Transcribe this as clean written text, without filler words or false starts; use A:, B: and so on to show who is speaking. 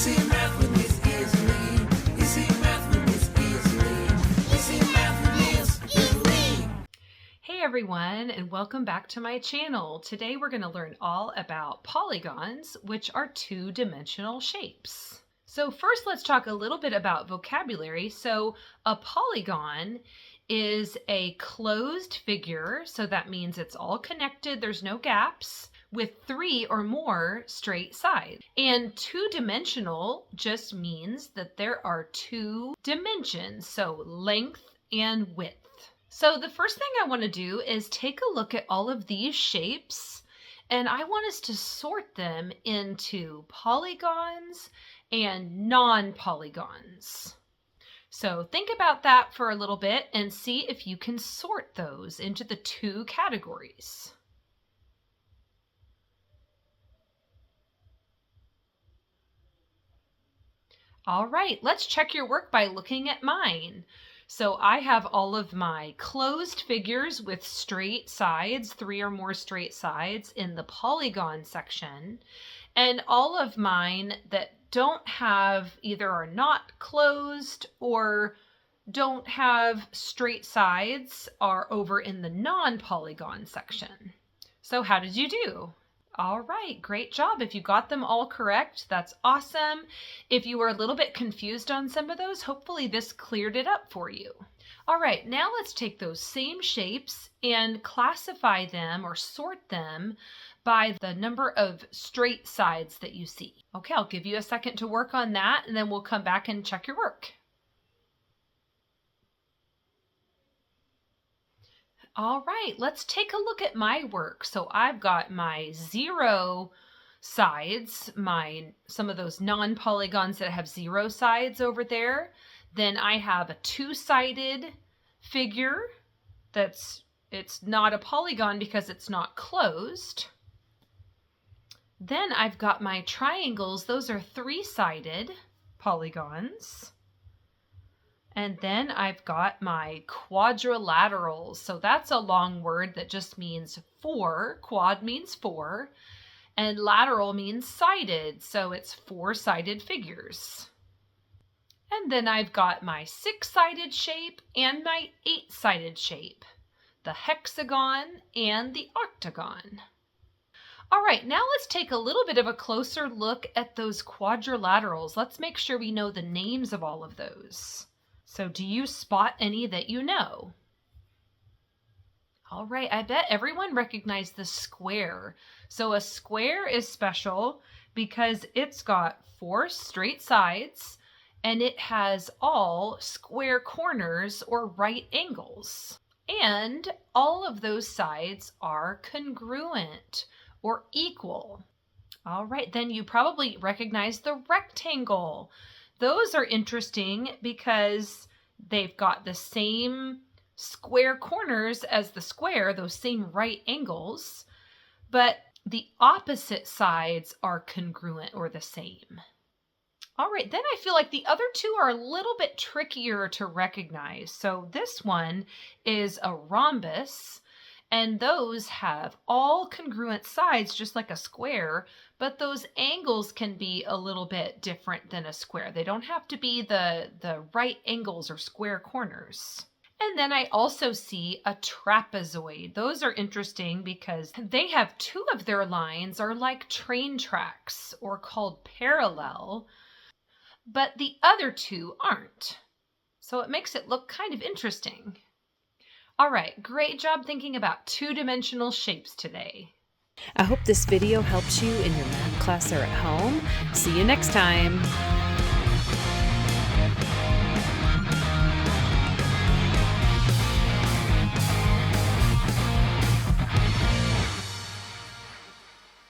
A: Easy math with Miss Easley. Easy math with Miss Easley. Easy math with Miss Easley.
B: Hey everyone, and welcome back to my channel. Today we're going to learn all about polygons, which are two-dimensional shapes. So first let's talk a little bit about vocabulary. So a polygon is a closed figure, so that means it's all connected, there's no gaps, with 3 or more straight sides. And two-dimensional just means that there are 2 dimensions, so length and width. So the first thing I want to do is take a look at all of these shapes, and I want us to sort them into polygons and non-polygons. So think about that for a little bit and see if you can sort those into the 2 categories. All right, let's check your work by looking at mine. So I have all of my closed figures with straight sides, 3 or more straight sides in the polygon section, and all of mine that don't have either are not closed or don't have straight sides are over in the non-polygon section. So how did you do? All right, great job. If you got them all correct, that's awesome. If you were a little bit confused on some of those, hopefully this cleared it up for you. All right, now let's take those same shapes and classify them or sort them by the number of straight sides that you see. Okay, I'll give you a second to work on that, and then we'll come back and check your work. All right, let's take a look at my work. So I've got my 0 sides, some of those non-polygons that have 0 sides over there. Then I have a 2-sided figure it's not a polygon because it's not closed. Then I've got my triangles. Those are 3-sided polygons. And then I've got my quadrilaterals. So that's a long word that just means 4. Quad means 4. And lateral means sided. So it's 4-sided figures. And then I've got my 6-sided shape and my 8-sided shape. The hexagon and the octagon. All right, now let's take a little bit of a closer look at those quadrilaterals. Let's make sure we know the names of all of those. So do you spot any that you know? All right, I bet everyone recognized the square. So a square is special because it's got 4 straight sides and it has all square corners or right angles. And all of those sides are congruent or equal. All right, then you probably recognize the rectangle. Those are interesting because they've got the same square corners as the square, those same right angles, but the opposite sides are congruent or the same. All right, then I feel like the other 2 are a little bit trickier to recognize. So this one is a rhombus, and those have all congruent sides just like a square, but those angles can be a little bit different than a square. They don't have to be the right angles or square corners. And then I also see a trapezoid. Those are interesting because they have 2 of their lines are like train tracks or called parallel, but the other 2 aren't. So it makes it look kind of interesting. All right, great job thinking about two-dimensional shapes today.
C: I hope this video helps you in your math class or at home. See you next time.